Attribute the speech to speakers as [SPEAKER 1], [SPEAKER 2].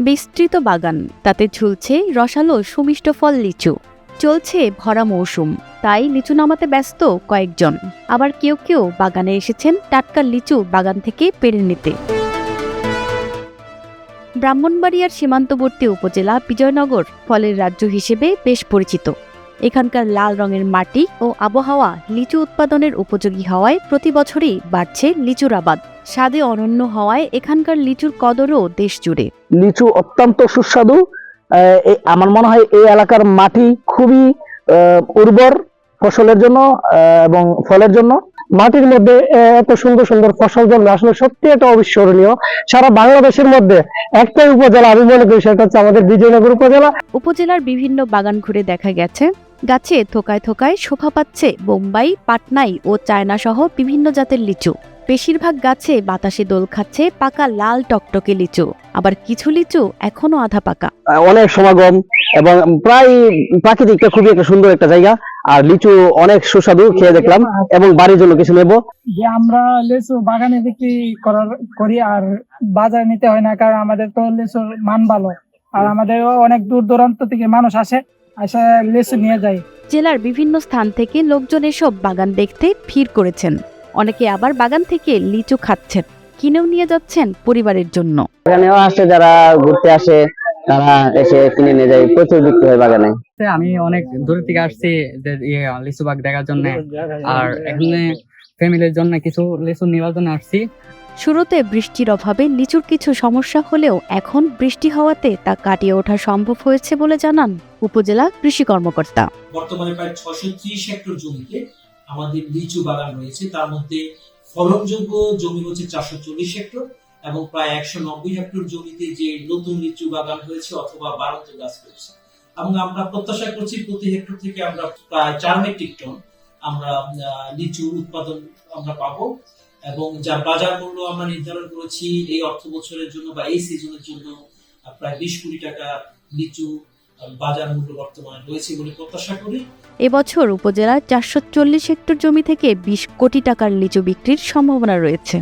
[SPEAKER 1] বিস্তৃত বাগান, তাতে ঝুলছে রসালো সুমিষ্ট ফল লিচু। চলছে ভরা মৌসুম, তাই লিচু নামাতে ব্যস্ত কয়েকজন। আবার কেউ কেউ বাগানে এসেছেন টাটকা লিচু বাগান থেকে পেড়ে নিতে। ব্রাহ্মণবাড়িয়ার সীমান্তবর্তী উপজেলা বিজয়নগর ফলের রাজ্য হিসেবে বেশ পরিচিত। এখানকার লাল রঙের মাটি ও আবহাওয়া লিচু উৎপাদনের উপযোগী হওয়ায় প্রতি বছরই বাড়ছে লিচুর আবাদ। স্বাদে অনন্য হওয়ায় এখানকার লিচুর কদরও দেশ জুড়ে।
[SPEAKER 2] লিচু অত্যন্ত সুস্বাদু। আমার মনে হয় এই এলাকার মাটি খুবই উর্বর ফসলের জন্য এবং ফলের জন্য। মাটির মধ্যে এত সুন্দর সুন্দর ফসল জন্মে আসলে সত্যি একটা অবিস্মরণীয়। সারা বাংলাদেশের মধ্যে একটাই উপজেলা আমি মনে করি, সেটা হচ্ছে আমাদের বিজয়নগর উপজেলা।
[SPEAKER 1] উপজেলার বিভিন্ন বাগান ঘুরে দেখা গেছে গাছে থোকায় থোকায় শোভা পাচ্ছে বোম্বাই, পাটনাই ও চায়না সহ বিভিন্ন জাতের লিচু। বেশিরভাগ গাছে বাতাসে দোল খাচ্ছে পাকা লাল টকটকে লিচু, আবার কিছু লিচু এখনো আধা পাকা।
[SPEAKER 2] অনেক সমাগম এবং প্রায় প্রাকৃতিক খুবই একটা সুন্দর একটা জায়গা। আর লিচু অনেক সুস্বাদু, খেয়ে দেখলাম এবং বাড়ির জন্য কিছু নেব।
[SPEAKER 3] যে আমরা লিচু বাগানে বিক্রি করি আর বাজারে নিতে হয় না, কারণ আমাদের তো লিচুর মান ভালো। আর আমাদের অনেক দূর দূরান্ত থেকে মানুষ আসে লিচু নিয়ে যায়।
[SPEAKER 1] জেলার বিভিন্ন স্থান থেকে লোকজন এসব বাগান দেখতে ভিড় করেছেন। অনেকে আবার বাগান থেকে লিচু খাচ্ছেন, কিনেও নিয়ে যাচ্ছেন পরিবারের জন্য।
[SPEAKER 2] বাগানেও আসে, যারা ঘুরতে আসে তারা এসে কিনে নিয়ে যায়। প্রচুর বিক্রি হয় বাগানে।
[SPEAKER 4] আমি অনেক দূর থেকে আসছি লিচু বাগ দেখার জন্য, আর এখানে ফ্যামিলির জন্য কিছু লিচু নেওয়ার জন্য আসছি।
[SPEAKER 1] শুরুতে বৃষ্টির অভাবে লিচুর কিছু সমস্যা হলেও এখন বৃষ্টি হওয়াতে তা কাটিয়ে ওঠা সম্ভব হয়েছে বলে জানান উপজেলা কৃষি কর্মকর্তা।
[SPEAKER 5] বর্তমানে প্রায় 630 হেক্টর জমিতে আমাদের লিচু বাগান রয়েছে। তার মধ্যে ফলনযোগ্য জমি হচ্ছে 440 হেক্টর এবং প্রায় 190 হেক্টর জমিতে যে নতুন লিচু বাগান হয়েছে অথবা বাড়ন্ত গাছ রয়েছে। এবং আমরা প্রত্যাশা করছি প্রতি হেক্টর থেকে আমরা প্রায় 4 মেট্রিক টন আমরা লিচু উৎপাদন আমরা পাবো, এবং যার বাজার মূল্য আমরা নির্ধারণ করেছি এই অর্থ বছরের জন্য বা এই সিজনের জন্য প্রায় 20 কোটি টাকা লিচু বাজার মূল্য বর্তমানে রয়েছে বলে প্রত্যাশা করি।
[SPEAKER 1] এবছর উপজেলার 440 হেক্টর জমি থেকে 20 কোটি টাকার লিচু বিক্রির সম্ভাবনা রয়েছে।